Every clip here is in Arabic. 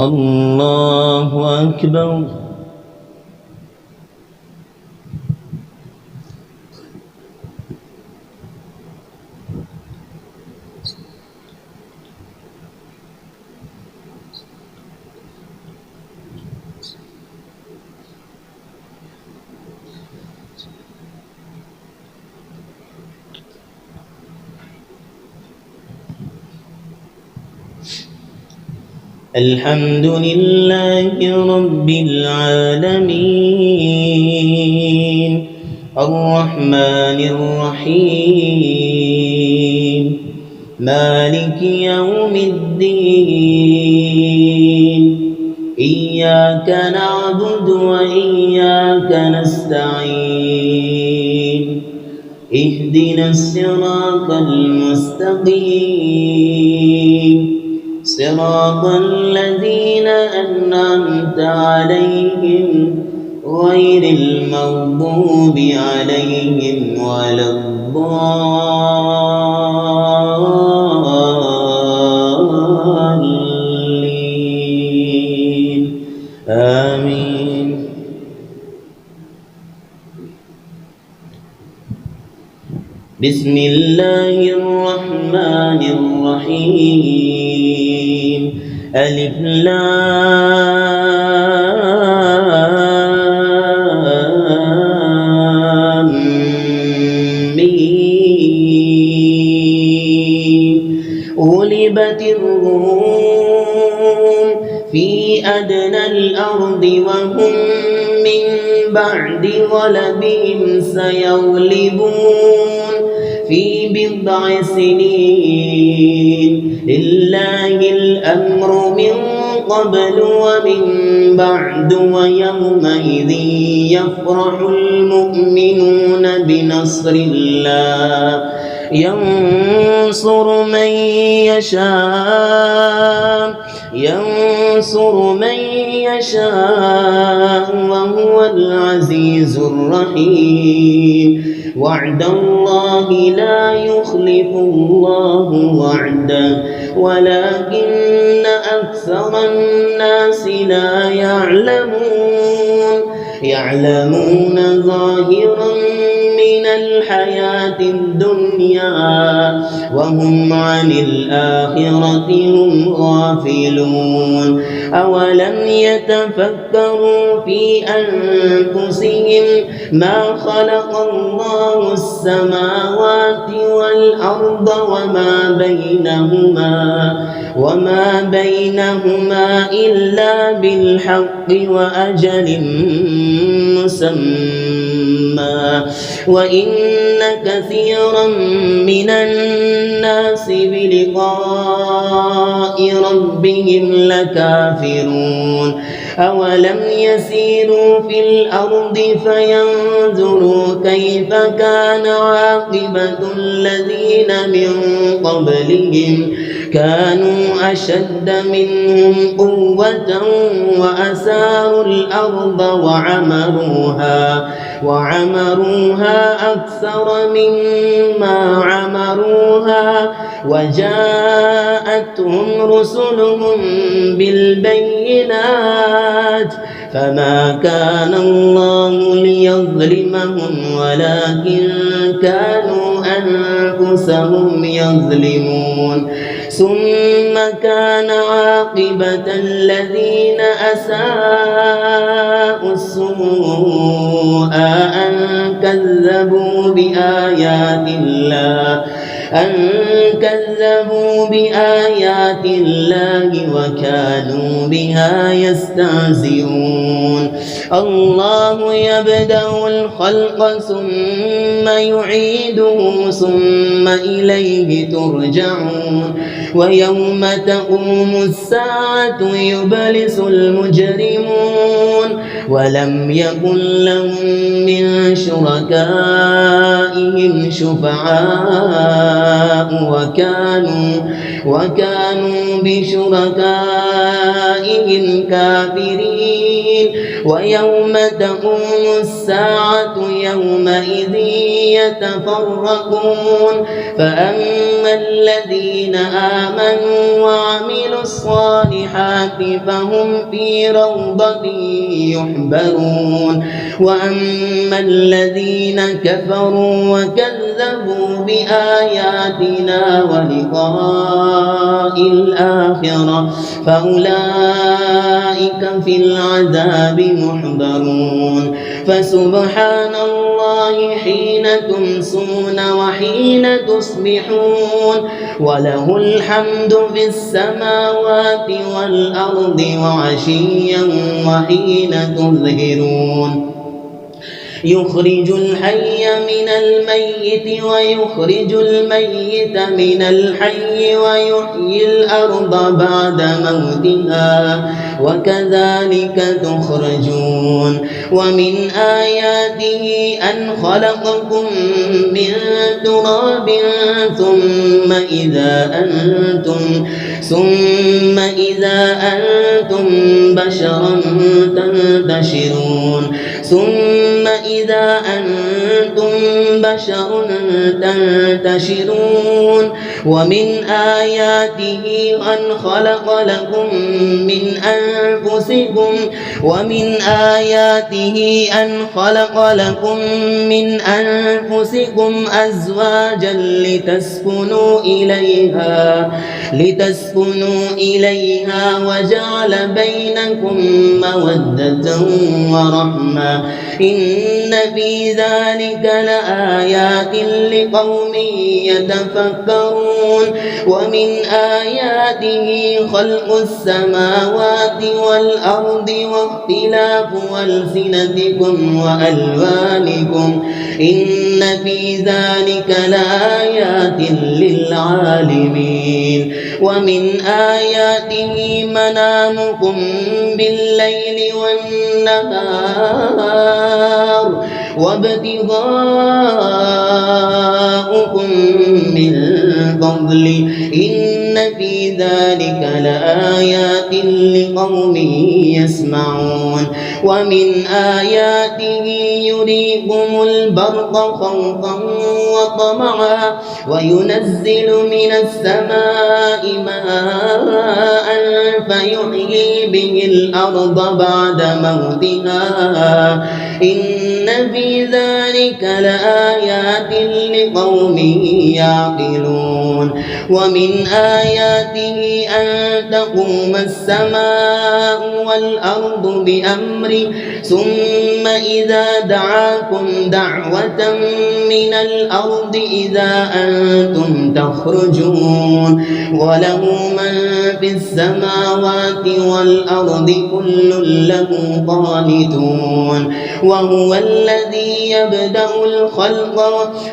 الله أكبر. الحمد لله رب العالمين الرحمن الرحيم مالك يوم الدين إياك نعبد وإياك نستعين اهدنا الصراط المستقيم صراط الذين أنعمت عليهم غير المغضوب عليهم ولا الضالين آمين. بسم الله الرحمن الرحيم ألف لام ميم غلبت الروم في أدنى الأرض وهم من بعد غلبهم سيغلبون في بضع سنين لله الأمر من قبل ومن بعد ويومئذ يفرح المؤمنون بنصر الله ينصر من يشاء وهو العزيز الرحيم وعد الله لا يخلف الله وعده ولكن أكثر الناس لا يعلمون ظاهرا من الحياة الدنيا وهم عن الآخرة هم غافلون أولم يتفكروا في أنفسهم ما خلق الله السماوات والأرض وما بينهما إلا بالحق وأجل مسمى وإن كثيرا من الناس بلقاء ربهم لكافرون أولم يسيروا في الأرض فينظروا كيف كان عاقبة الذين من قبلهم كانوا أشد منهم قوة وأثاروا الأرض وعمروها أكثر مما عمروها وجاءتهم رسلهم بالبينات فما كان الله ليظلمهم ولكن كانوا أنفسهم يظلمون ثم كان عاقبة الذين أساءوا السوء أن كذبوا بآيات الله وكانوا بها يستهزئون الله يبدأ الخلق ثم يعيده ثم إليه ترجعون ويوم تقوم الساعة يبلس المجرمون ولم يكن لهم من شركائهم شفعاء وكانوا بشركائهم كافرين ويوم تقوم الساعة يومئذ يتفرقون فأما الذين آمنوا وعملوا الصالحات فهم في روضة يحبرون وأما الذين كفروا وكذبوا بآياتنا ولقاء الآخرة فأولئك في العذاب محضرون فسبحان الله حين تمسون وحين تصبحون وله الحمد في السماوات والأرض وعشيا وحين تظهرون يخرج الحي من الميت ويخرج الميت من الحي ويحيي الأرض بعد موتها وكذلك تخرجون ومن آياته أن خلقكم من تراب ثم إذا أنتم بشر تنتشرون ومن آياته أن خلق لكم من أنفسكم أزواجا لتسكنوا إليها وجعل بينكم مودة ورحمة إن في ذلك لآيات لقوم يتفكرون ومن آياته خلق السماوات والأرض واختلاف ألسنتكم وألوانكم إن في ذلك لآيات للعالمين ومن آياته منامكم بالليل والنهار وابتغاؤكم من فضله إن في ذلك لآيات لقوم يسمعون ومن آياته يريكم البرق خوفا وطمعا وينزل من السماء ماء فيحيي به الأرض بعد موتها إن في ذلك لآيات لقوم يعقلون ومن آياته أن تقوم السماء والأرض بأمره ثم إذا دعاكم دعوة من الأرض إذا أنتم تخرجون وله من في السماوات والأرض كل له قانتون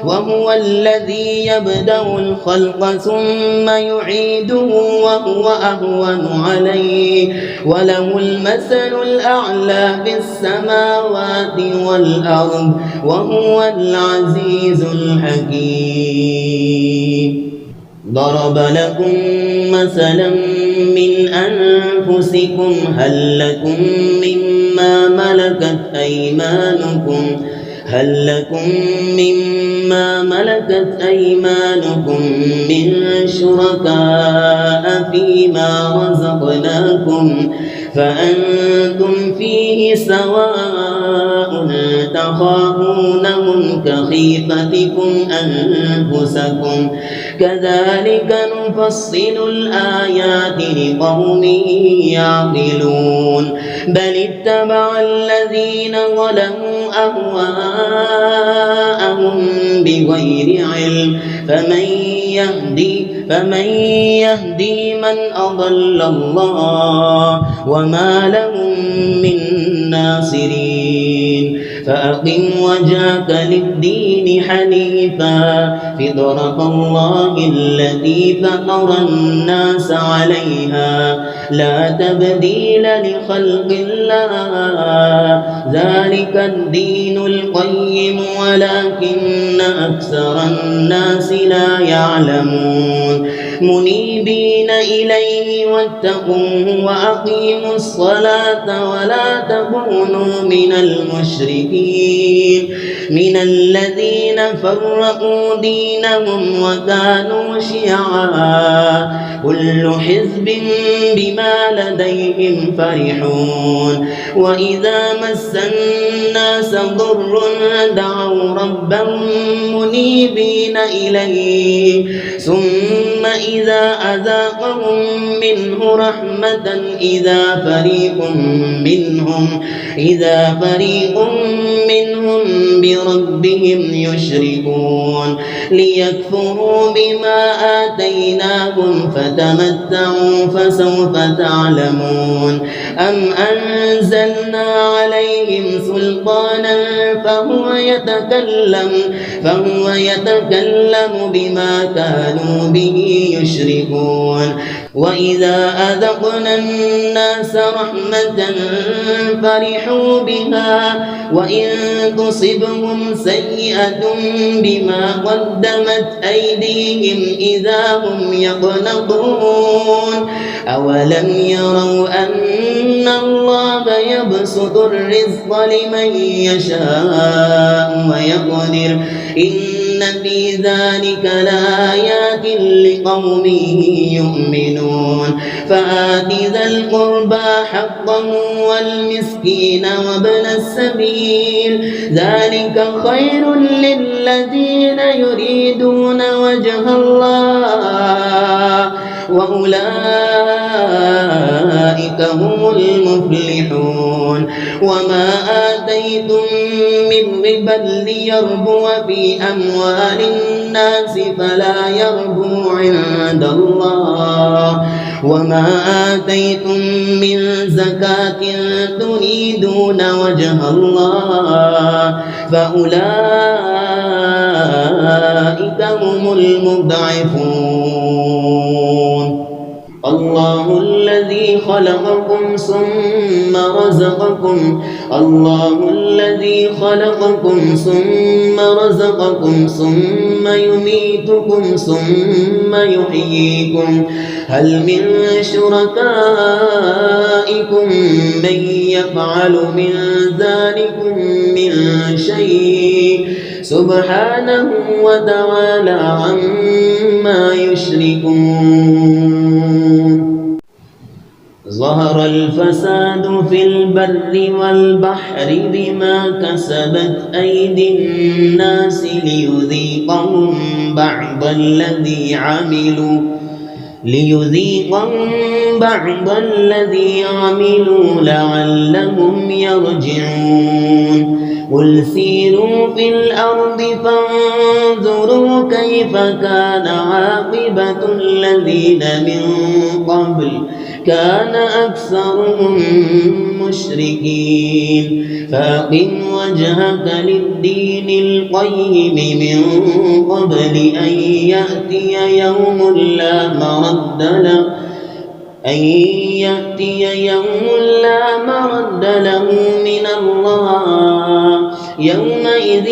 وهو الذي يبدأ الخلق ثم يعيده وهو أهون عليه وله المثل الأعلى في السماوات والأرض وهو العزيز الحكيم ضرب لكم مثلا من أنفسكم هل لكم مما ملكت أيمانكم من شركاء فيما رزقناكم فأنتم فيه سواء تخافونهم كخيفتكم أنفسكم كذلك نفصل الآيات لقوم يعقلون بل اتبع الذين ظلموا أهواءهم بغير علم فمن يهدي من أضل الله وما لهم من ناصرين فأقم وجهك للدين حنيفا فطرة الله التي فطر الناس عليها لا تبديل لخلق الله ذلك الدين القيم ولكن أكثر الناس لا يعلمون منيبين إليه واتقوه وأقيموا الصلاة ولا تكونوا من المشركين من الذين فرقوا دينهم وكانوا شيعا كل حزب بما لديهم فرحون وإذا مس الناس ضر دعوا ربهم منيبين إليه ثم إذا أذاقهم منه رحمة إذا فريق منهم بربهم يشركون ليكفروا بما آتيناهم فتمتعوا فسوف تعلمون أم أنزلنا عليهم سلطانا فهو يتكلم بما كانوا به يشركون وإذا أذقنا الناس رحمة فرحوا بها وإن تصبهم سيئة بما قدمت أيديهم إذا هم يقنطون أولم يروا أن الله يبسط الرزق لمن يشاء ويقدر إن في ذلك لآيات لقوم يؤمنون فآت ذا القربى حقه والمسكين وابن السبيل ذلك خير للذين يريدون وجه الله وأولئك هم المفلحون وما آتيتم من ربا ليربو في أموال الناس فلا يربو عند الله وما آتيتم من زكاة تريدون وجه الله فأولئك هم المضعفون الله الذي خلقكم ثم رزقكم ثم يميتكم ثم يحييكم هل من شركائكم من يفعل من ذلكم من شيء سبحانه وتعالى عما يشركون ظهر الفساد في البر والبحر بما كسبت أيدي الناس ليذيقهم بعض الذي عملوا لعلهم يرجعون قل سيروا في الأرض فانظروا كيف كان عاقبة الذين من قبل كان أكثرهم مشركين فأقم وجهك للدين القيم من قبل أن يأتي يوم لا مرد له من الله يومئذ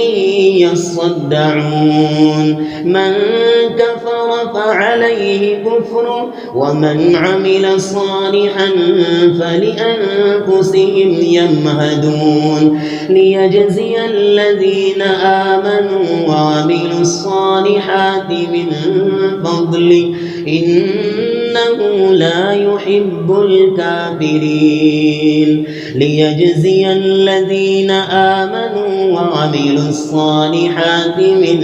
يصدعون من كفر فعليه كفره ومن عمل صالحا فلأنفسهم يمهدون ليجزي الذين آمنوا وعملوا الصالحات من فضله إنه لا يحب الكافرين ليجزي الذين آمنوا وعملوا الصالحات من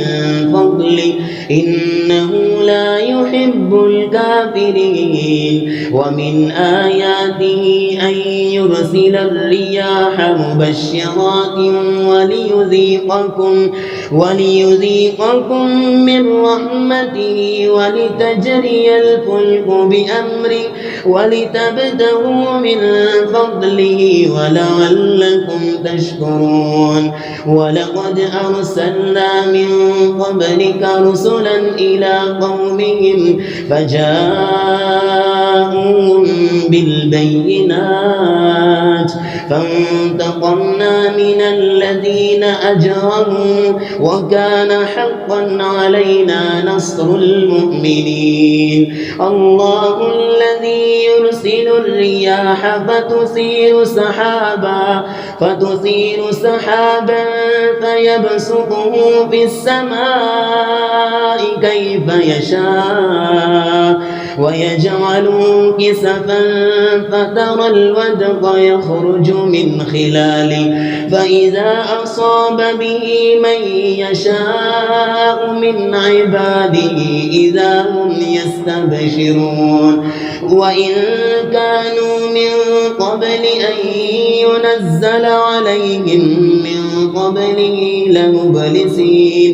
فضله إنه لا يحب الكافرين ومن آياته أن يرسل الرياح مبشرات وليذيقكم من رحمته ولتجري الفلك بأمره ولتبتغوا من فضله ولعلكم تشكرون ولقد أرسلنا من قبلك رسلا إلى قومهم فجاءوهم بالبينات فانتقمنا من الذين أجرموا وكان حقا علينا نصر المؤمنين. الله الذي يرسل الرياح فتثير سحابا فيبسطه في السماء كيف يشاء ويجعله كسفا فترى الودق يخرج من خلاله فإذا أصاب به من يشاء من عباده إذا هم يستبشرون. وإن كانوا من قبل أن ينزل عليهم من قبله لمبلسين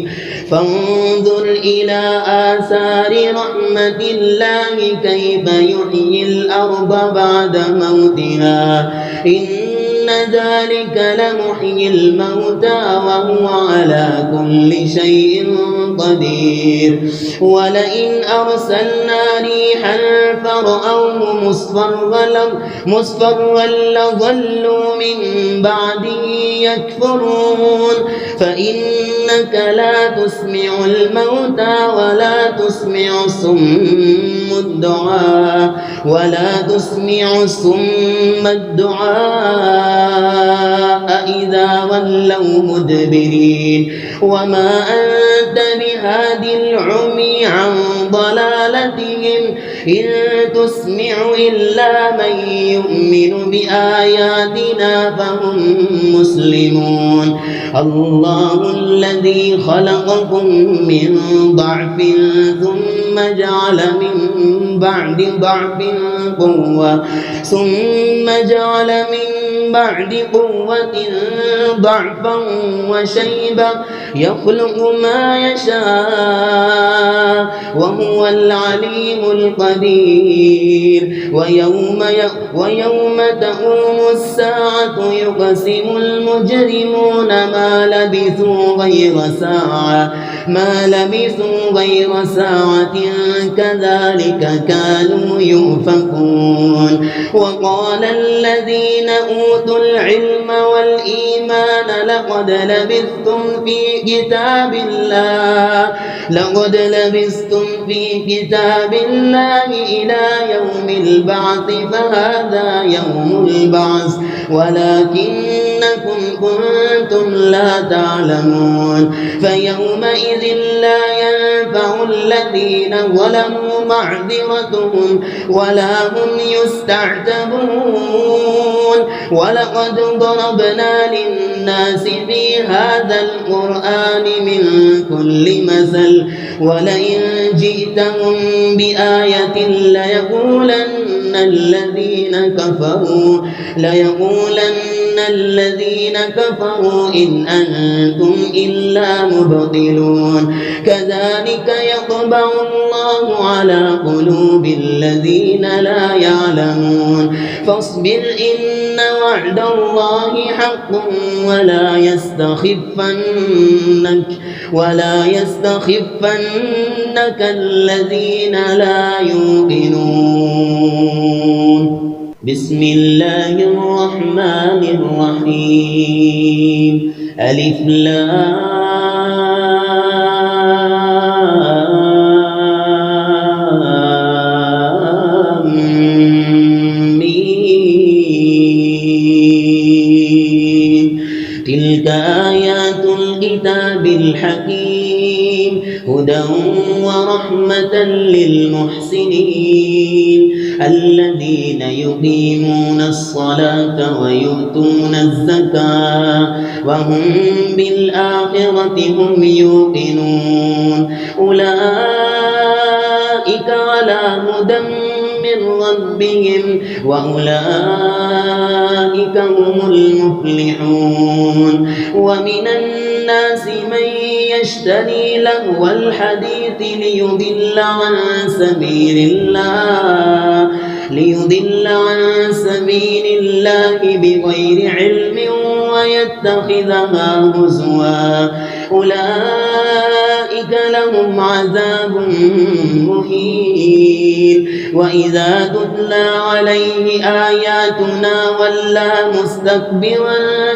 فانظر إلى آثار رحمة الله كيف يحيي الأرض بعد موتها إن ذلك لمحيي الموتى وهو على كل شيء قدير. ولئن أرسلنا ريحا فرأوه مصفرا لظلوا من بعده يكفرون فإنك لا تسمع الموتى ولا تسمع الصم الدعاء إذا ولوا مدبرين. وما أنت بهاد العمي عن ضلالتهم إن تسمع إلا من يؤمن بآياتنا فهم مسلمون. الله الذي خلقكم من ضعف ثم جعل من بعد قوة ضعفا وشيبا يخلق ما يشاء وهو العليم القدير. ويوم تقوم الساعة يقسم المجرمون ما لبثوا غير ساعة كذلك كانوا يؤفكون. وقال الذين أوتوا العلم والإيمان لقد لبثتم في كتاب الله إلى يوم البعث فهذا يوم البعث ولكنكم كنتم لا تعلمون. فيومئذ لا ينفع الذين ظلموا معذرتهم ولا هم يستعتبون. ولقد ضربنا للناس في هذا القرآن من كل مثل ولئن جئتهم بآية ليقولن الذين كفروا إن أنتم إلا مبطلون. كذلك يطبع الله على قلوب الذين لا يعلمون. فاصبر إن وعد الله حق ولا يستخفنك الذين لا يوقنون. بسم الله الرحمن الرحيم. ألف لام ميم. تلك آيات الكتاب الحكيم هدى ورحمة للمحسنين الذين يقيمون الصلاة ويؤتون الزكاة وهم بالآخرة هم يوقنون. أولئك على هدى من ربهم وأولئك هم المفلحون. ومن الناس من يشتري لهو الحديث ليضل عن سبيل الله بغير علم ويتخذها هزوا. أولئك أولئك لهم عذاب مهين. وإذا تتلى عليه آياتنا ولى مستكبرا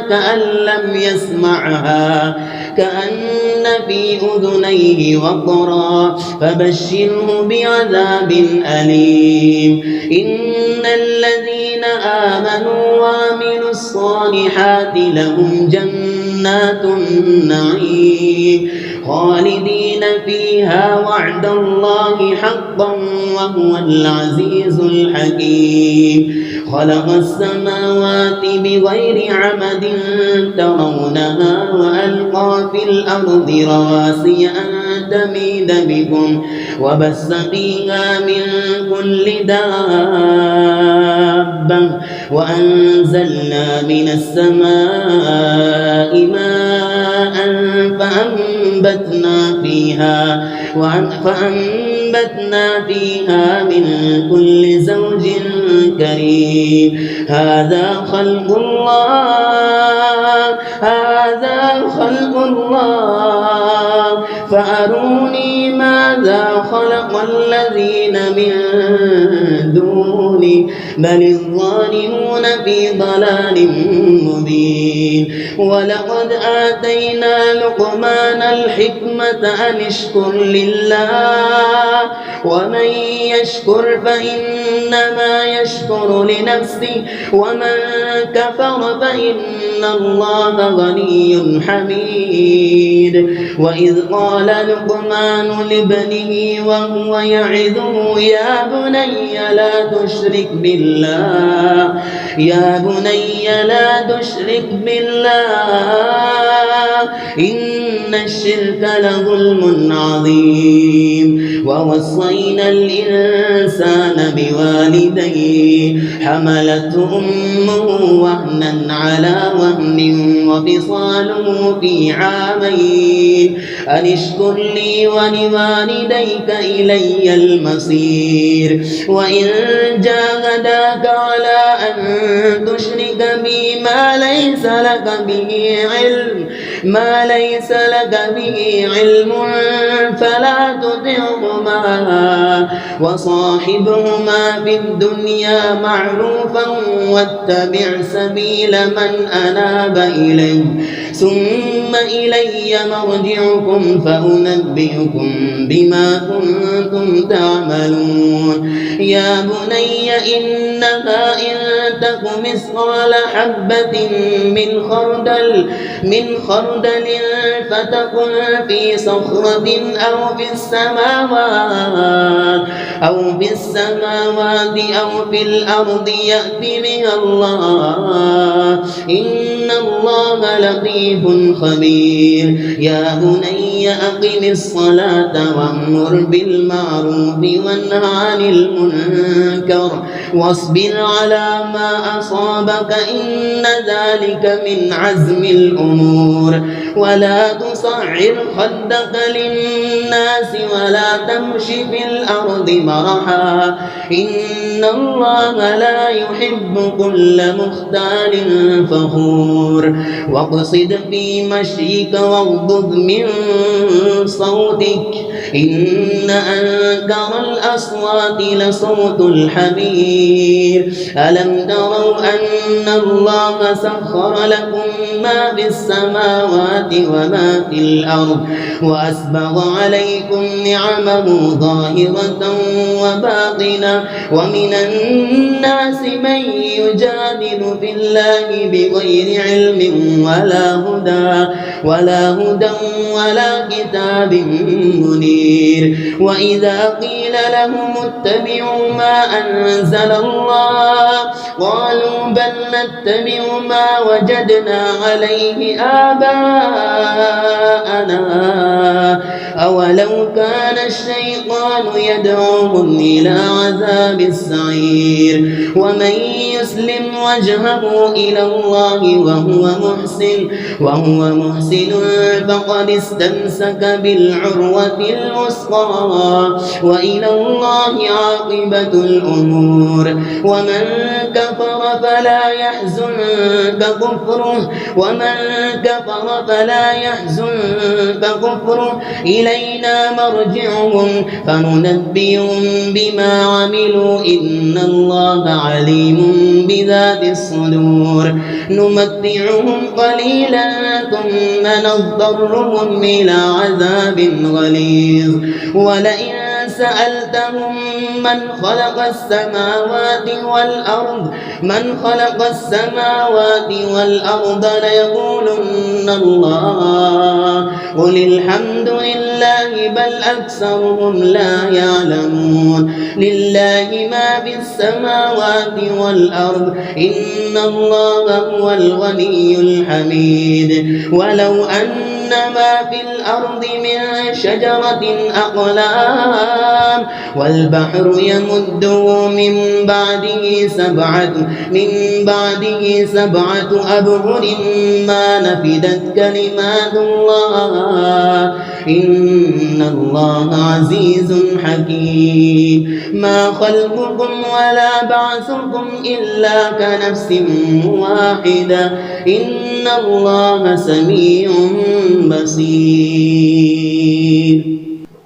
كأن لم يسمعها كأن في أذنيه وقرا فبشره بعذاب أليم. إن الذين آمنوا وعملوا الصالحات لهم جنات النعيم خالدين فيها وعد الله حقا وهو العزيز الحكيم. خلق السماوات بغير عمد ترونها وألقى في الأرض رواسي أن تميد بكم وبث فيها من كل دابة وأنزلنا من السماء ماء فأنبتنا فيها من كل زوج كريم. هذا خلق الله فأروني ماذا خلق الذين من دونه بل الظالمون في ضلال مبين. ولقد آتينا لقمان الحكمة أن اشكر لله ومن يشكر فإنما يشكر لنفسه ومن كفر فإن الله غني حميد. وإذ قال لقمان لابنه وهو يعظه يا بني لا تشرك بالله إن الشرك لظلم عظيم. ووصينا الإنسان بوالديه حملته أمه وهنا على وهن وفصاله في عامين أن اشكر لي ولوالديك إلي المصير. وإن جاهداك على أن تشرك بي ما ليس لك به علم فلا تطعهما وصاحبهما في الدنيا معروفا واتبع سبيل من أناب إلي ثم إلي مرجعكم فأنبئكم بما كنتم تعملون. يا بني إنها إن تك مثقال حبة من خردل فتكن في صخرة أو في السماوات أو في الأرض يأت بها الله إن الله لطيف خبير. يا بني أقم الصلاة وأمر بالمعروف وانه عن المنكر واصبر على ما أصابك إن ذلك من عزم الأمور. ولا تصعر خدك للناس ولا تمش في الأرض مرحا إن الله لا يحب كل مختال فخور. واقصد في مشيك واغضض من صوتك إن أنكر الأصوات لصوت الحمير. ألم تروا أن الله سخر لكم ما في السماوات وما في الأرض وأسبغ عليكم نعمه ظاهرة وباطنة ومن الناس من يجادل في الله بغير علم ولا هدى ولا كتاب منير. وإذا قيل لهم اتبعوا ما أنزل الله قالوا بل نتبع ما وجدنا عليه آباءنا أولو كان الشيطان يدعوهم إلى عذاب السعير. ومن يسلم وجهه إلى الله وهو محسن فقد استمسك بالعروة الوثقى وإلى الله عاقبة الأمور. ومن كفر فلا يحزنك كفره ومن كفر فلا يحزنك كفره إلينا مرجعهم فننبئهم بما عملوا إن الله عليم بذات الصدور نمتعهم قليلا ثم نضطرهم إلى عذاب غليظ ولئن سألتهم من خلق السماوات والأرض ليقولن الله قل الحمد لله بل أكثرهم لا يعلمون لله ما في السماوات والأرض إن الله هو الغني الحميد ولو أن ما في الأرض من شجرة أقلام والبحر يمده من بعده سبعة أبحر ما نفدت كلمات الله إن الله عزيز حكيم ما خلقكم ولا بعثكم إلا كنفس واحدة إن الله سميع بصير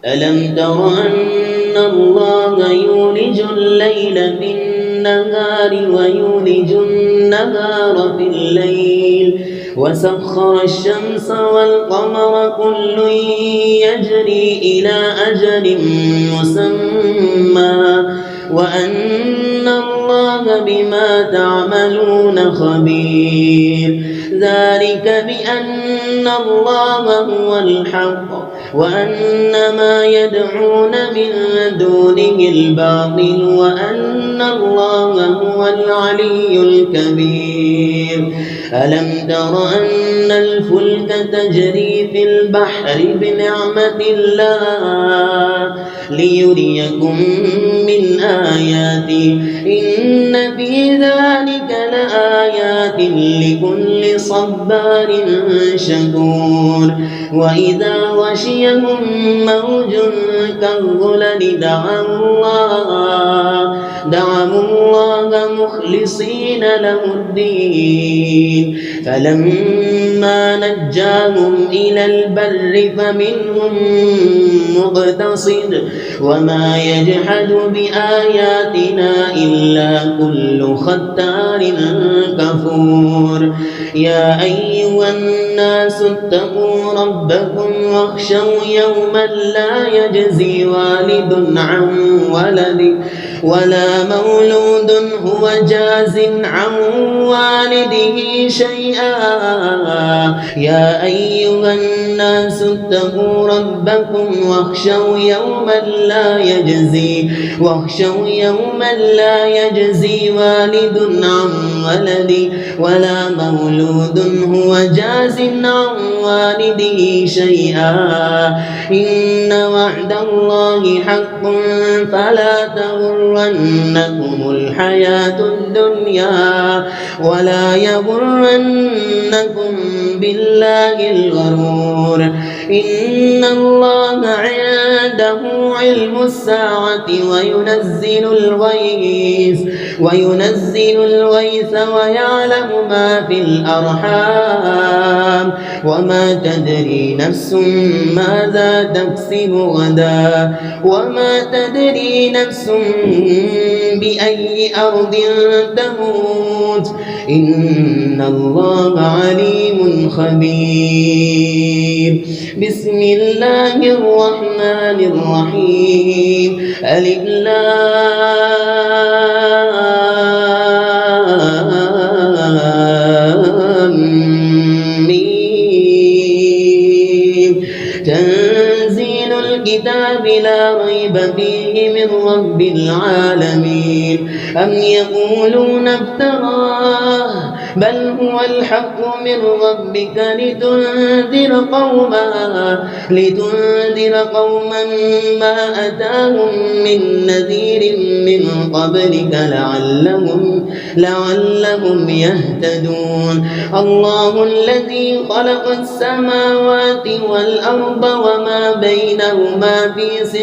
ألم تر أن الله يولج الليل في النهار ويولج النهار في الليل وسخر الشمس والقمر كل يجري إلى أجل مسمى وأن الله بما تعملون خبير ذلك بأن الله هو الحق وأن ما يدعون من دونه الباطل وأن الله هو العلي الكبير ألم تر أن الفلك تجري في البحر بنعمة الله ليريكم من آياته إن في ذلك لآيات لكل صبار شكور وإذا غشيهم موج كالظلل دعوا الله مخلصين له الدين فلما نجاهم إلى البر فمنهم مقتصد وما يجحد بآياتنا إلا كل ختار كفور يا أيها الناس اتقوا ربكم واخشوا يوما لا يجزي والد عن ولده ولا مولود هو جاز عن والده شيئا يا أيها الناس اتقوا ربكم واخشوا يوما لا يجزي والد عن ولده ولا مولود هو جاز عن والده شيئا إن وعد الله حق فلا تغرنكم الحياة الدنيا ولا يغرنكم بالله الغرور إن الله عنده علم الساعة وينزل الغيث ويعلم ما في الأرحام وما تدري نفس ماذا تكسب غدا وما تدري نفس بأي أرض تموت إن الله عليم خبير بسم الله الرحمن الرحيم ألف لام ميم تنزيل الكتاب لا ريب فيه من رب العالمين أم يقولون افتراه بل هو الحق من ربك لتنذر قوما ما أتاهم من نذير من قبلك لعلهم يهتدون. الله الذي خلق السماوات والأرض وما بينهما في 6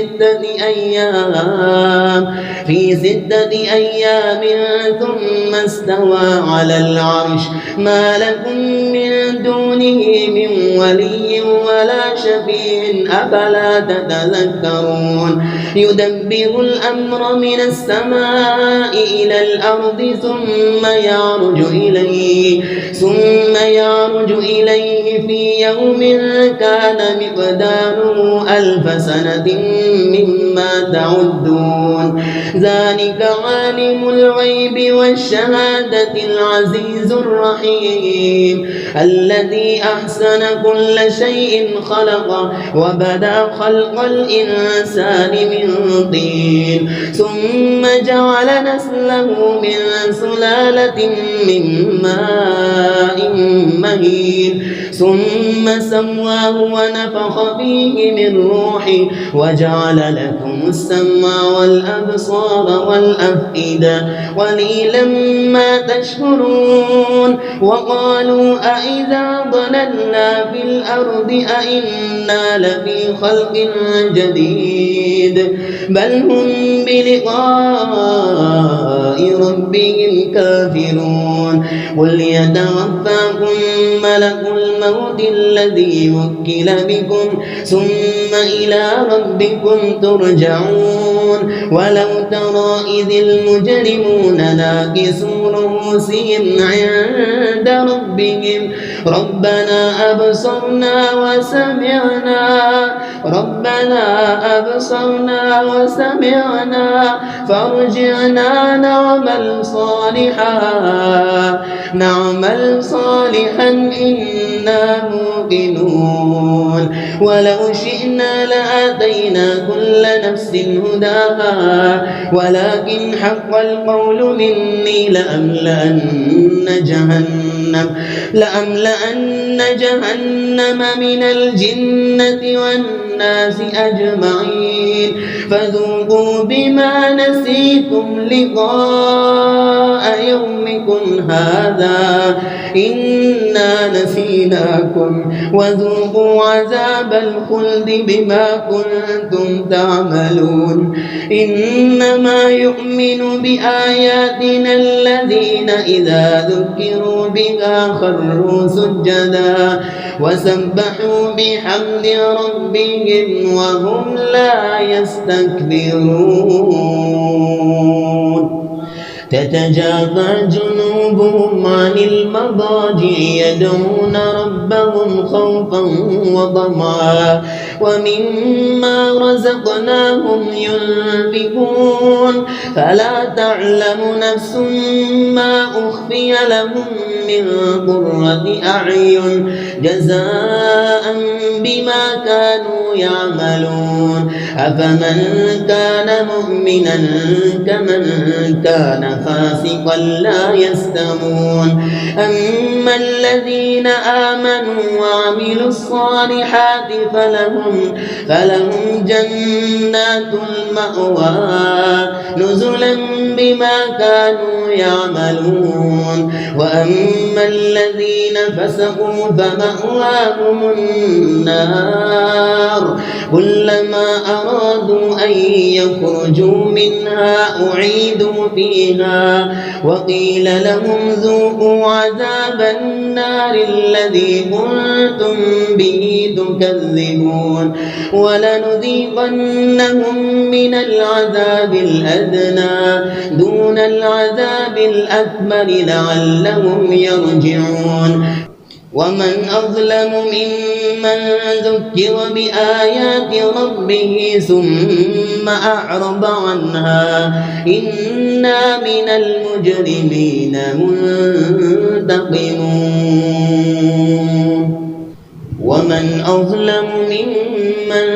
أيام ثم استوى على العرش ما لكم من دونه من ولي ولا شفيع أفلا تتذكرون. يدبر الأمر من السماء إلى الأرض ثم يعرج إليه في يوم كان مقداره 1000 سنة مما تعدون. ذلك عالم الغيب والشهادة العزيز الرحيم الذي أحسن كل شيء خلقه وبدأ خلق الإنسان من طين ثم جعل نسله من سلالة من ماء مهين ثم سواه ونفخ فيه من روحه وجعل لكم السمع والأبصار والأفئدة قليلا ما تشكرون. وقالوا أإذا ضللنا في الأرض أإنا لفي خلق جديد بل هم بلقاء ربهم كافرون. قل يتوفاكم ملك الموت الذي وكل بكم ثم إلى ربكم ترجعون. ولو ترى إذ المجرمون ناكسوا رؤوسهم عند ربهم ربنا أبصرنا فارجعنا نعمل صالحا إنا موقنون. ولو شئنا لآتينا كل نفس هداها ولكن حق القول مني لأملأن جهنم من الجنة والناس أجمعين فذوقوا بما نسيتم لقاء يومكم هذا إنا نسيناكم وذوقوا عذاب الخلد بما كنتم تعملون. إنما يؤمن بآياتنا الذين إذا ذكروا بها خروا سجدا وسبحوا بحمد ربهم وهم لا يستكبرون. تتجافى جنوبهم عن المضاجع يدعون ربهم خوفا وطمعا ومما رزقناهم ينفقون. فلا تعلم نفس ما أخفي لهم من قرة أعين جزاء بما كانوا يعملون. أفمن كان مؤمنا كمن كان فاسقا لا يستوون. أما الذين آمنوا وعملوا الصالحات فلهم جنات المأوى نزلا بما كانوا يعملون. وأما الذين فسقوا فمأواهم النار كلما أرادوا أن يخرجوا منها أعيدوا فيها وقيل لهم ذوقوا عذاب النار الذي كنتم به تكذبون. ولنذيقنهم من العذاب الأدنى دون العذاب الأكبر لعلهم يرجعون. ومن أظلم ممن ذكر بآيات ربه ثم أعرض عنها إنا من المجرمين منتقمون. ومن أظلم ممن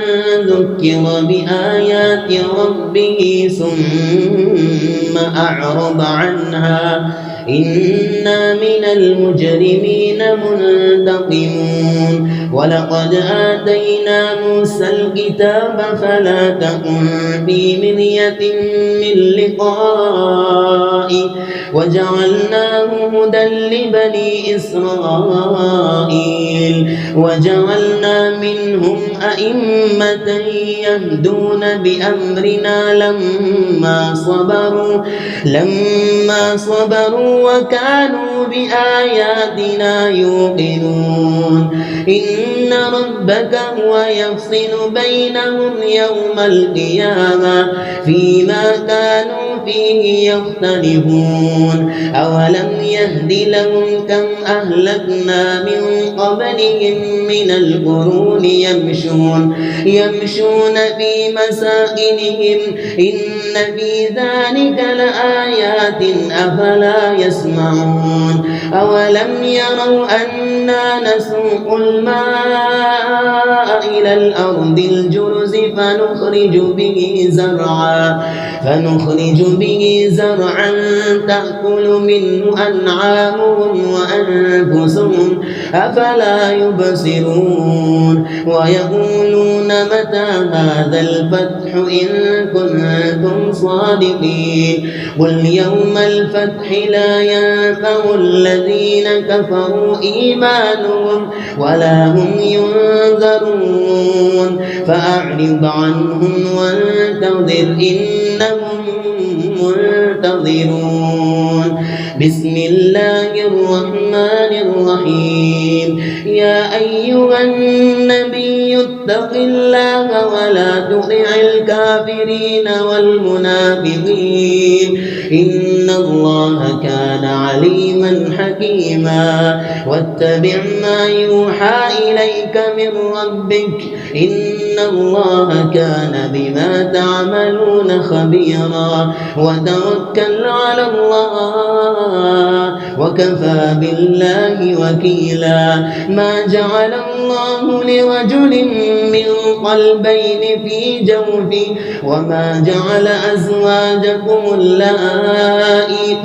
ذكر بآيات ربه ثم أعرض عنها إنا إنا من المجرمين منتقمون ولقد آتينا موسى الكتاب فلا تكن في مرية من لقائه وجعلناه هدى لبني إسرائيل وجعلنا منهم أئمة يهدون بأمرنا لما صبروا وكانوا بآياتنا يوقنون إن ربك هو يفصل بينهم يوم القيامة فيما كانوا فيه يختلفون أولم يهد لهم كم أهلكنا من قبلهم من القرون يمشون في مساكنهم إن في ذلك لآيات أفلا يسمعون أولم يروا أنا نسوق الماء إلى الأرض الجرز فنخرج به زرعا تأكل منه أنعامهم وأنفسهم أفلا يبصرون ويقولون متى هذا الفتح إن كنتم صادقين قل يوم الفتح لا ينفع الذين كفروا إيمانهم ولا هم ينذرون فأعرض عنهم وانتظر إنهم منتظرون بسم الله الرحمن الرحيم يا أيها النبي اتق الله ولا تطع الكافرين والمنافقين إن الله كان عليما حكيما واتبع ما يوحى إليك من ربك إن الله كان بما تعملون خبيرا وتوكل على الله وكفى بالله وكيلا ما جعل الله لرجل من قلبين في جوفه وما جعل أزواجكم اللائي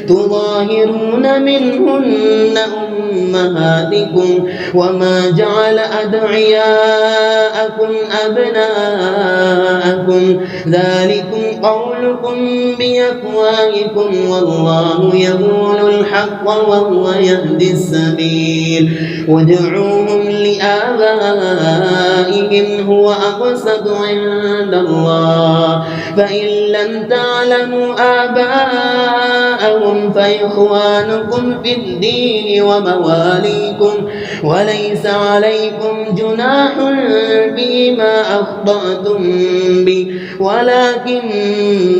تظاهرون منهن أمهاتكم وما جعل أدعياءكم أبناءكم ذلكم قولكم بأفواهكم والله يقول الحق وهو يهدي السبيل ادعوهم لآبائهم هو أقسط عند الله فإن لم تعلموا آباءهم فإخوانكم في الدين ومواليكم وليس عليكم جناح فيما أخطأتم به ولكن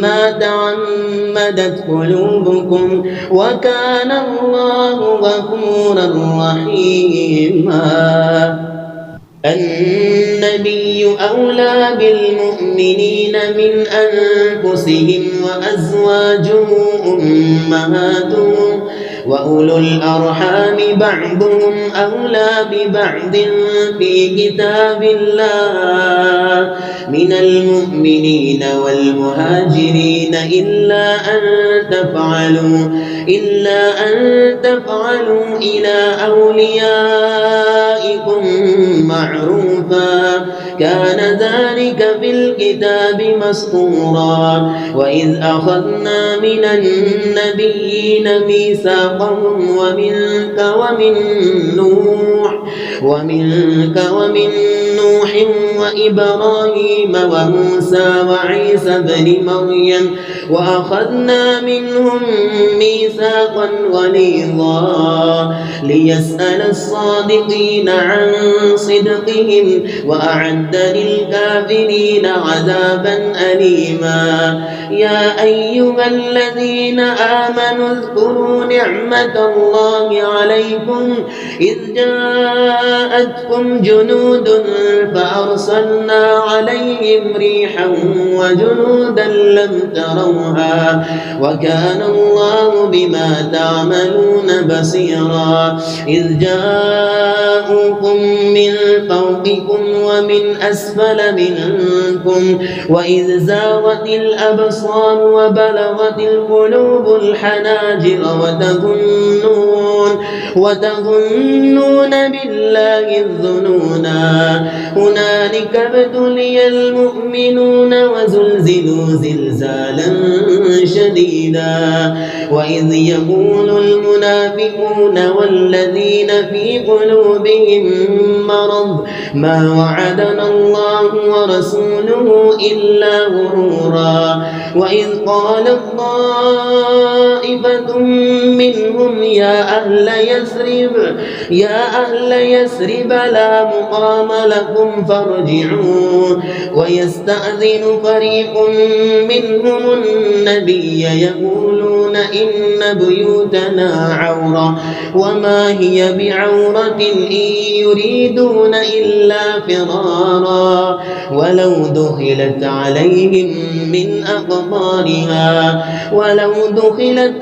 ما تعمدت قلوبكم وكان الله غفورا رحيما النبي أولى بالمؤمنين من أنفسهم وأزواجه أمهاتهم وأولو الأرحام بعضهم أولى ببعض في كتاب الله من المؤمنين والمهاجرين إلا أن تفعلوا إلى أوليائكم معروفا كان ذلك في الكتاب مسطورا وإذ أخذنا من النبيين ميثاقهم ومنك ومن نوح وإبراهيم وموسى وعيسى بن مريم وأخذنا منهم ميثاقا غليظا ليسأل الصادقين عن صدقهم وأعد للكافرين عذابا أليما يا أيها الذين آمنوا اذكروا نعمة الله عليكم إذ جاءتكم جنود فأرسلنا عليهم ريحا وجنودا لم تروها وكان الله بما تعملون بصيرا إذ جاءوكم من فوقكم ومن أسفل منكم وإذ زاغت الأبصار وبلغت القلوب الحناجر وتظنون بالله الظنونا هنالك ابتلي المؤمنون وزلزلوا زلزالا شديدا وإذ يقول المنافقون والذين في قلوبهم مرض ما وعدنا الله ورسوله إلا غرورا وإذ قالت طائفة منهم يا أهل يثرب لا مقام لكم فارجعوا ويستأذن فريق منهم النبي يقولون إن بيوتنا عورة وما هي بعورة إن يريدون إلا فرارا ولو دخلت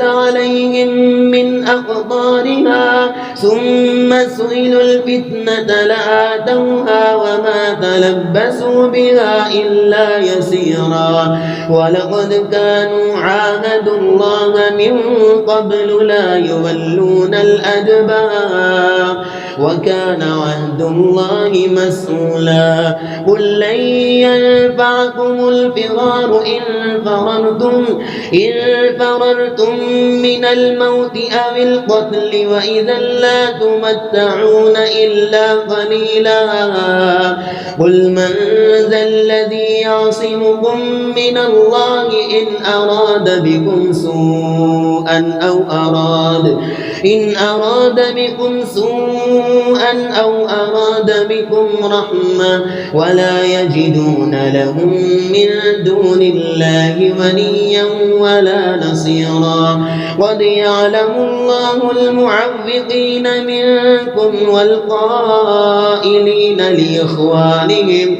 عليهم من أقطارها ثم سئلوا الفتنة لآتوها وما تلبسوا بها إلا يسيرا ولقد كانوا عاهدوا الله من قبل لا يولون الأدبار وكان عهد الله مسؤولا قل لن ينفعكم الفرار إن فررتم من الموت أو القتل وإذا لا تمتعون إلا قليلا قل من ذا الذي يعصمكم من الله إن أراد بكم سوءا أو أراد بكم رحمة ولا يجدون لهم من دون الله وليا ولا نصيرا قد يعلم الله المعوقين منكم والقائلين لإخوانهم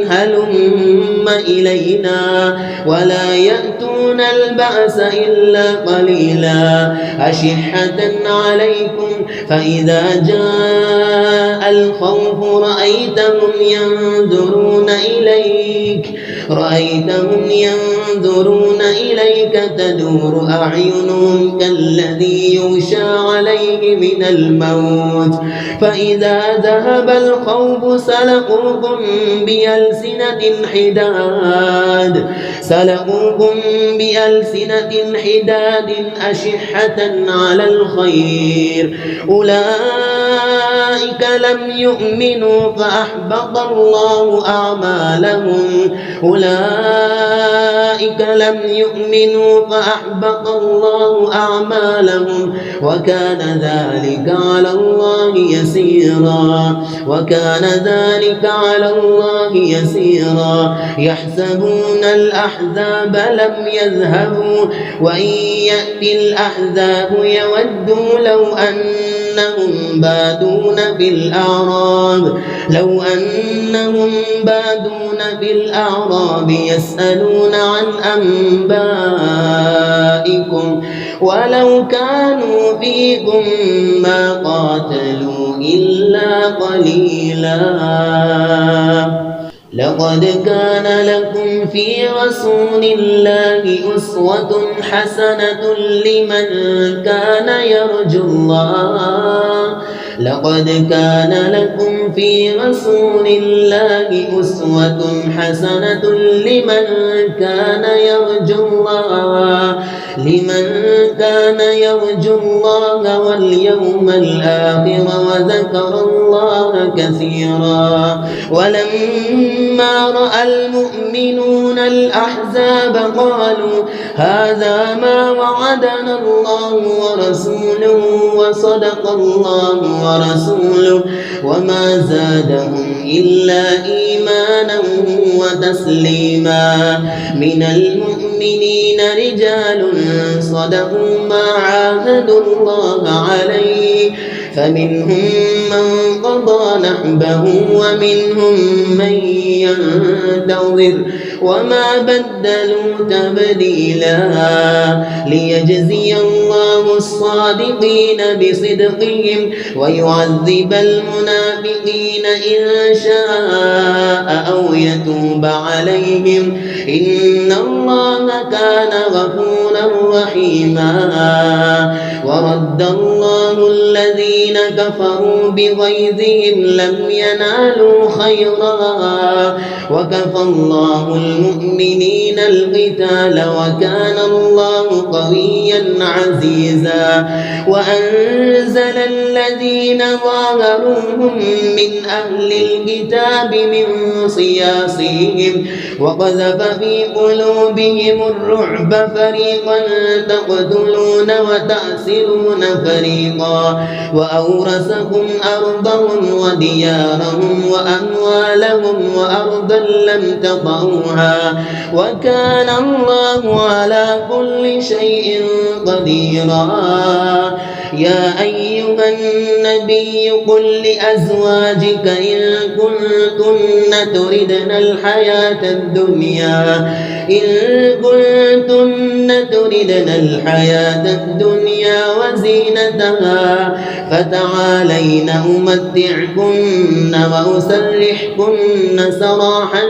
هلم إلينا ولا يأتون البأس إلا قليلا أشحة عليكم فإذا جاء الخوف رأيتهم ينظرون إليك تدور أعينهم كالذي يغشى عليه من الموت فإذا ذهب الخوف سلقوكم بألسنة حداد أشحة على الخير أولئك لم يؤمنوا فأحبط الله أعمالهم وكان ذلك على الله يسيرا يحسبون الأحزاب لم يذهبوا وإن يأتي الأحزاب يودوا لو أنهم بادون بالأعراب يسألون عن أنبائكم ولو كانوا فيكم ما قاتلوا إلا قليلا لقد كان لكم في رسول الله أسوة حسنة لمن كان يرجو الله لقد كان لكم في رسول الله أسوة حسنة لمن كان يرجو الله واليوم الآخر وذكر الله كثيرا ولما رأى المؤمنون الأحزاب قالوا هذا ما وعدنا الله ورسوله وصدق الله ورسوله وما زادهم إلا إيمانا وتسليما من المؤمنين رجال صدقوا ما عاهدوا الله عليه فمنهم من قضى نحبه ومنهم من ينتظر وما بدلوا تبديلا ليجزي الله الصادقين بصدقهم ويعذب المنافقين إن شاء أو يتوب عليهم إن الله كان غفورا رحيما ورد الله الذين كفروا بغيظهم لم ينالوا خيرا وكفى الله المؤمنين القتال وكان الله قويا عزيزا وأنزل الذين ظاهروهم من أهل الكتاب من صياصيهم وقذف في قلوبهم الرعب فريقا تقتلون وتأسرون فريقا وأورثكم أرضهم وديارهم وأموالهم وأرضا لم تطئوها وكان الله على كل شيء قديرا يا أيها النبي قل لأزواجك إن كنتن تردن الحياة الدنيا وزينتها فتعالين أمتعكن وأسرحكن سراحا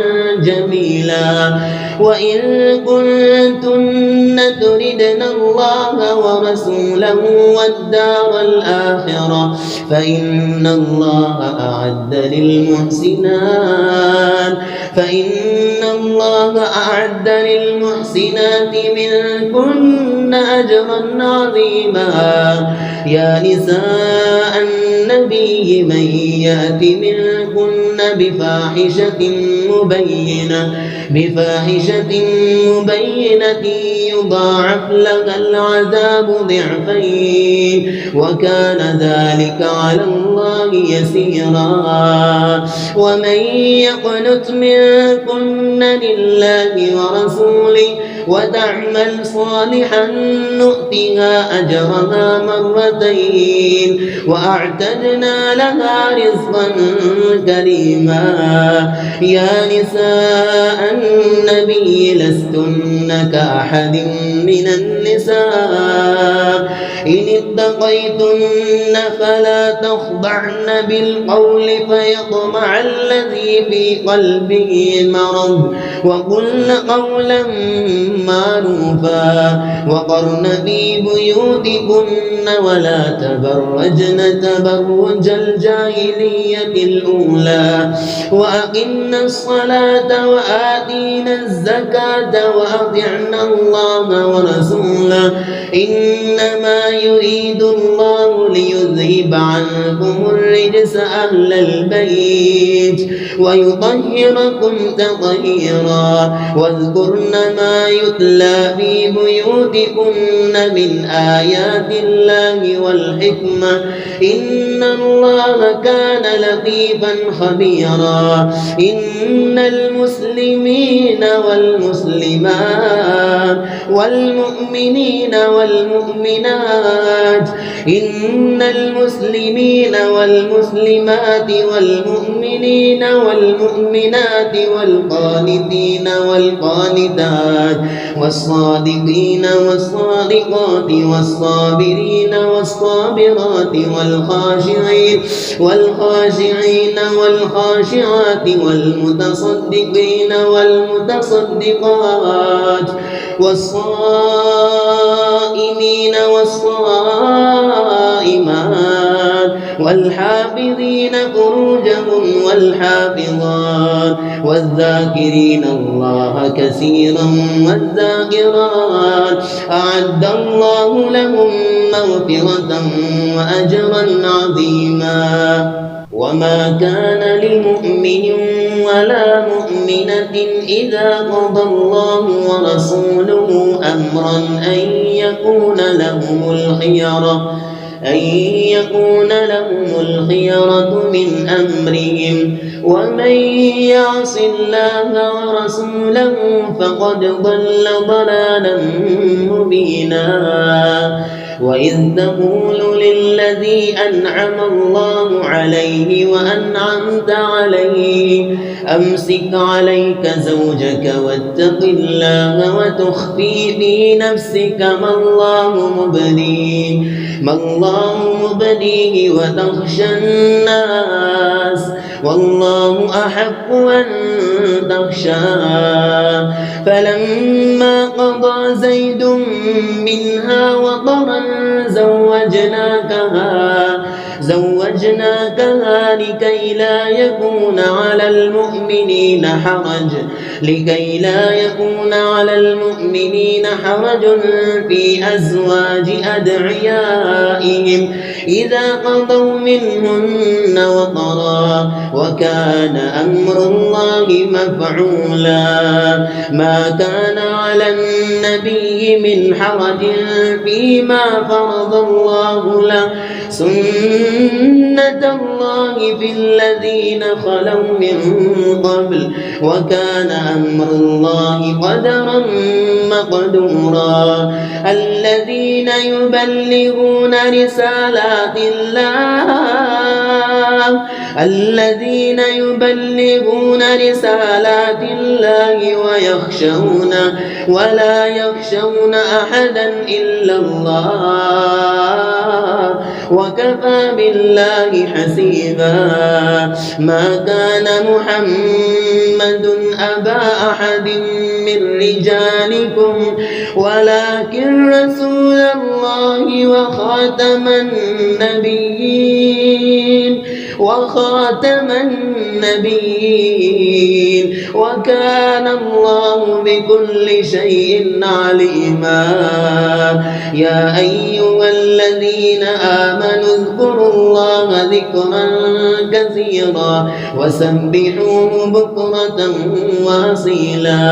جميلا وإن كنتن تردن الله ورسوله والدار الآخرة فإن الله أعد للمحسنات منكن أجرا عظيما يا نساء النبي من يأت منكن بفاحشة مبينة يضاعف لها العذاب ضعفين وكان ذلك على الله يسيرا ومن يقنت منكن لله ورسوله وتعمل صالحا نؤتها أجرها مرتين وأعتدنا لها رزقا كريما يا نساء النبي لستن كأحد من النساء إن اتقيتن فلا تخضعن بالقول فيطمع الذي في قلبه مرض وقلن قولا معروفا وقرن في بيوتكن ولا تبرجن تبرج الجاهلية الأولى وأقمنا الصلاة وآتينا الزكاة وأطعنا الله ورسوله إنما يريد الله ليذهب عنكم الرجس أهل البيت ويطهركم تطهيرا واذكرن ما يتلى في بيوتكن من آيات الله والحكمة إن الله كان لطيفا خبيرا إن المسلمين والمسلمات والمؤمنين والمؤمنات إن المسلمين والمسلمات والمؤمنين والمؤمنات والقانتين والقانتات والصادقين والصادقات والصابرين والصابرات والخاشعين والخاشعات والمتصدقين والمتصدقات والصائمين والصائمات والحافظين فروجهم والحافظات والذاكرين الله كثيرا والذاكرات أعد الله لهم مغفرة وأجرا عظيما وما كان لمؤمن ولا مؤمنة إذا قضى الله ورسوله أمرا أن يكون لهم الخيرة من أمرهم ومن يعص الله ورسوله فقد ضل ضلالا مبينا وإذ تقول للذي أنعم الله عليه وأنعمت عليه أمسك عليك زوجك واتق الله وتخفي في نفسك ما الله مبديه وتخشى الناس والله أحق أن تخشاه. فلما قضى زيد منها وطرا زوجناكها لكي لا يكون على المؤمنين حرج في أزواج أدعيائهم إذا قضوا منهن وطرا وكان أمر الله مفعولا. ما كان على النبي من حرج فيما فرض الله له سنة الله في الذين خلوا من قبل وكان أمر الله قدرا مقدورا. الذين يبلغون رسالات الله ولا يخشون أحدا إلا الله وكفى بالله حسيبا. ما كان محمد أبا أحد من رجالكم ولكن رسول الله وخاتم النبيين وكان الله بكل شيء عليما. يا أيها الذين آمنوا اذكروا الله ذكرا كثيرا وسبحوه بكرة وأصيلا.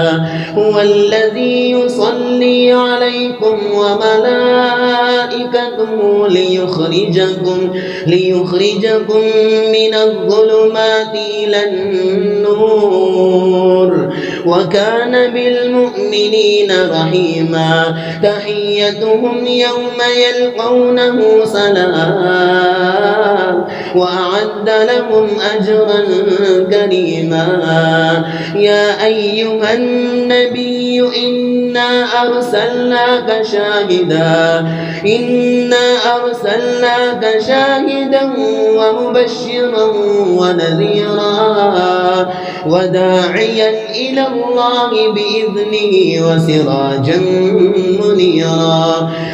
هو الذي يصلي عليكم وملائكته ليخرجكم من الظلمات إلى النور وكان بالمؤمنين رحيما. تحيتهم يوم يلقونه سلام وأعد لهم أجرا كريما. يا أيها النبي إنا أرسلناك شاهدا ومبشرا ونذيرا وداعيا إلى الله بإذنه وسراجا منيرا.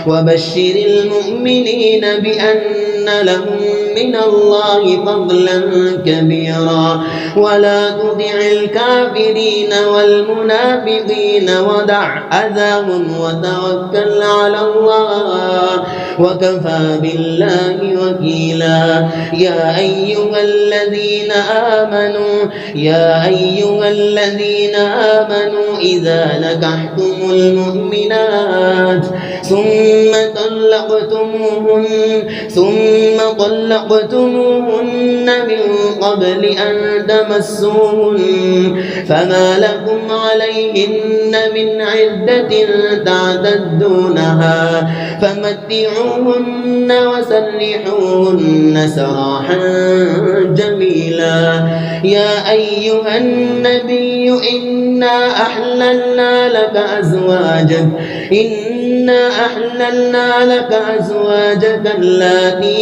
وبشر المؤمنين بأن لهم من الله فضلا كبيرا. ولا تطع الكافرين والمنافقين ودع أذاهم وتوكل على الله وكفى بالله وكيلا. يا أيها الذين آمنوا إذا نكحتم المؤمنات ثم طلقتموهن من قبل أن تمسوهن فما لكم عليهن من عدة تعتدونها فمتعوهن وسرحوهن سراحا جميلا. يا أيها النبي إنا أحللنا لك أزواجك اللاتي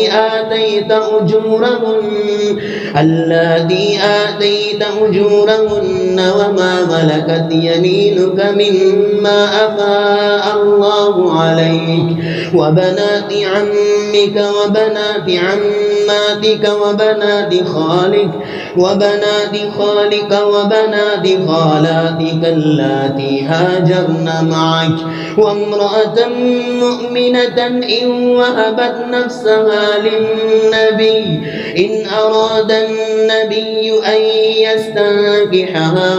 آتيت أجورهن وما ملكت يمينك مما أفاء الله عليك وبنات عمك وبنات عماتك وبنات خالك وبنات خالاتك اللاتي هاجرن معك وامرأة مؤمنة إن وهبت نفسها للنبي إن أراد النبي أن يستنكحها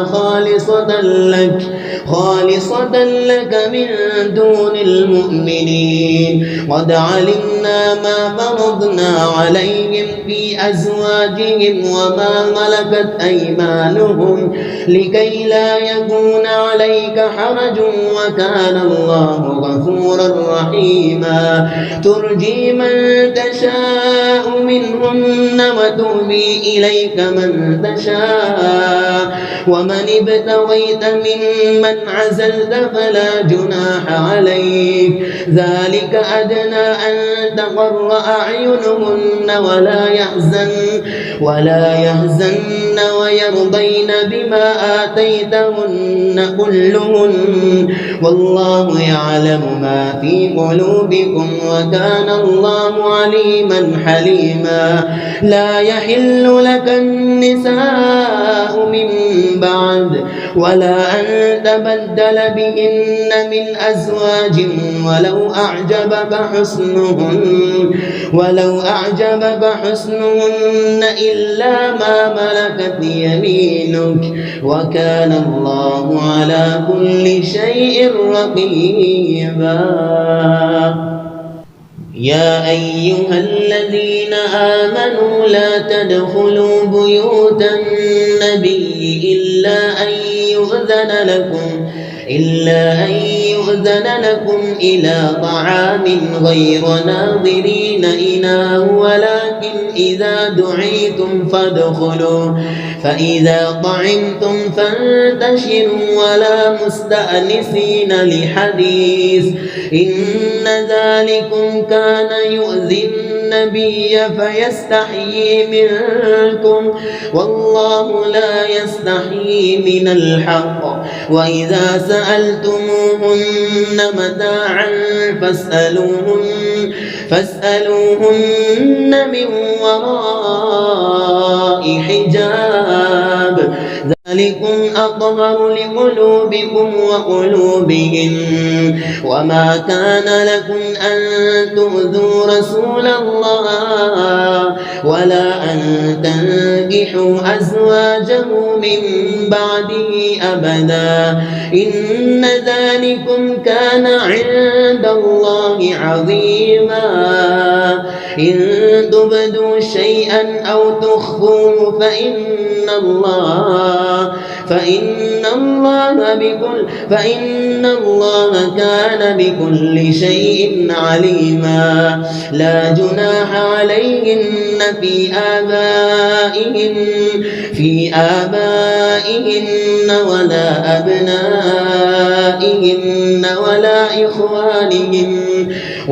خالصة لك من دون المؤمنين قد علمنا ما فرضنا عليهم عليهم في أزواجهم وما ملكت أيمانهم لكي لا يكون عليك حرج وكان الله غفورا رحيما ترجي من تشاء منهن وتؤوي إليك من تشاء ومن ابتغيت ممن عزلت فلا جناح عليك ذلك أدنى أن تقر أعينهن ولا يحزن ويرضين بما آتيتهن كلهن والله يعلم ما في قلوبكم وكان الله عليما حليما لا يحل لك النساء من بعد ولا أن تبدل بهن من أزواج ولو أعجبك حسنهن إلا ما ملكت يمينك وكان الله على كل شيء رقيبا يا أيها الذين آمنوا لا تدخلوا بيوت النبي إلا أن يؤذن لكم إلى طعام غير ناظرين إناه ولكن إذا دعيتم فادخلوا فإذا طعمتم فانتشروا ولا مستأنسين لحديث إن ذلكم كان يؤذي النبي فيستحيي منكم والله لا يستحيي من الحق وإذا سألتموهن متاعا فاسألوهن من وراء حجاب ذلكم أطهر لقلوبكم وقلوبهم وما كان لكم أن تؤذوا رسول الله ولا أن تنكحوا أزواجه من بعده أبدا إن ذلكم كان عند الله عظيما إن تبدوا شيئا أو تخفوه فإن الله كان بكل شيء عليما لا جناح عليهن في آبائهن ولا أبنائهن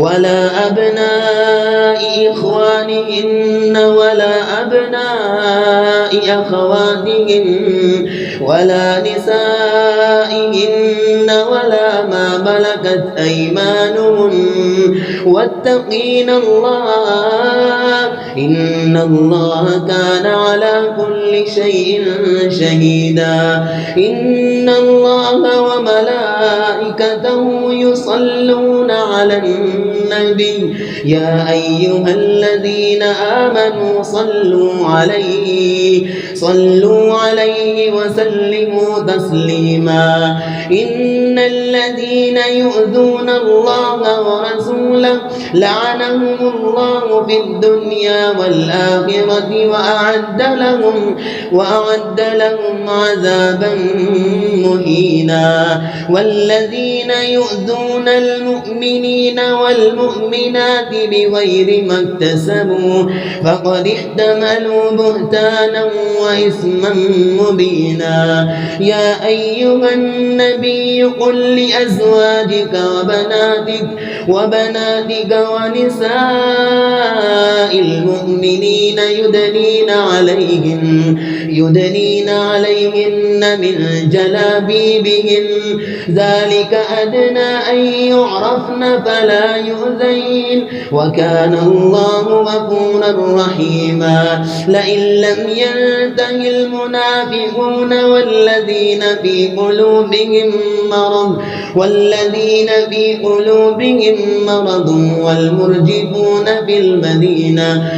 ولا أبناء إخوانهن ولا أبناء أخواتهن ولا نسائهن ولا ما ملكت أيمانهن واتقين الله إن الله كان على كل شيء شهيدا إن الله وملائكته يصلون على النبي يا أيها الذين آمنوا صلوا عليه وسلموا تسليما إن الذين يؤذون الله ورسوله لعنهم الله في الدنيا والآخرة وأعد لهم عذابا مهينا والذين يؤذون المؤمنين والمؤمنات بغير ما اكتسبوا فقد احتملوا بهتانا وإثما مبينا يا أيها النبي قل لأزواجك وبناتك ونساء المؤمنين يدنين عليهن من جلابيبهن ذلك أدنى أن يعرفن فلا يؤذين وكان الله غفورا رحيما لئن لم ينته المنافقون والذين في قلوبهم مرض والمرجفون في المدينة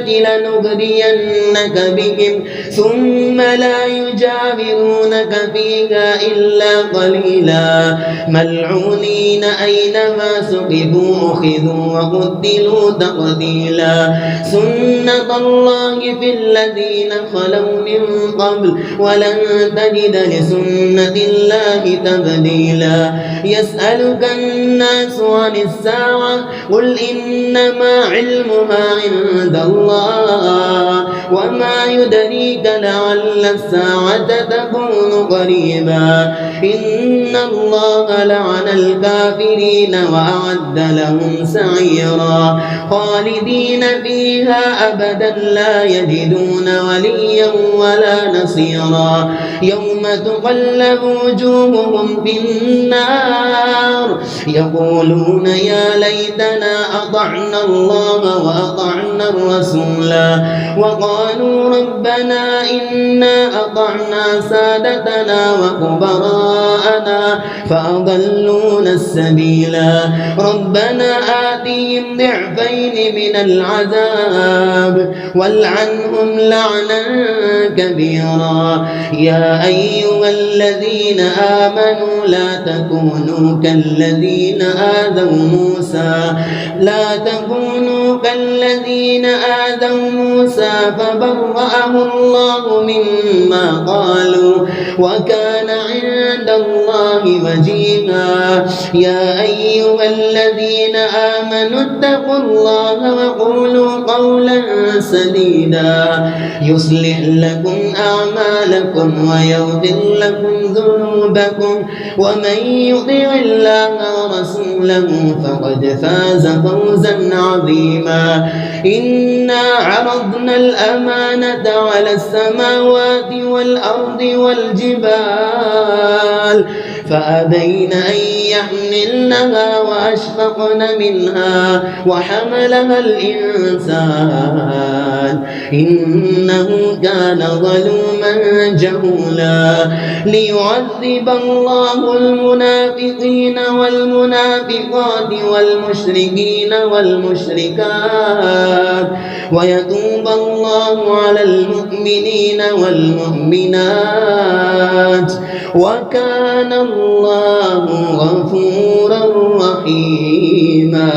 لنغرينك لنغوينك بهم ثم لا يجاورونك فيها إلا قليلا ملعونين أينما ثقفوا أخذوا وقتلوا تقتيلا سنة الله في الذين خلوا من قبل ولن تجد لسنة الله تبديلا يسألك الناس عن الساعة قل إنما علمها عند الله وما يدريك لعل الساعة تكون قريبا إن الله لعن الكافرين وأعد لهم سعيرا خالدين فيها أبدا لا يجدون وليا ولا نصيرا يوم تقلب وجوههم في النار يقولون يا ليتنا أطعنا الله وأطعنا الرسولا وقالوا ربنا إنا أطعنا سادتنا وكبراءنا فأضلونا السبيلا ربنا آتهم ضعفين من العذاب والعنهم لعنا كبيرا يا أيها الذين آمنوا لا تكونوا كالذين آذوا موسى فبرأه الله مما قالوا وكان عند الله وجيها يا أيها الذين آمنوا اتقوا الله وقولوا قولا سديدا يصلح لكم أعمالكم ويغفر لكم ذنوبكم ومن يطع الله ورسوله فقد فاز فوزا عظيما إنا عرضنا الأمانة على السماوات والأرض والجبال فأبين أن يحملنها وأشفقن منها وحملها الإنسان إنه كان ظلوما جهولا ليعذب الله المنافقين والمنافقات والمشركين والمشركات ويتوب الله على المؤمنين والمؤمنات وكان الله غفورا رحيما.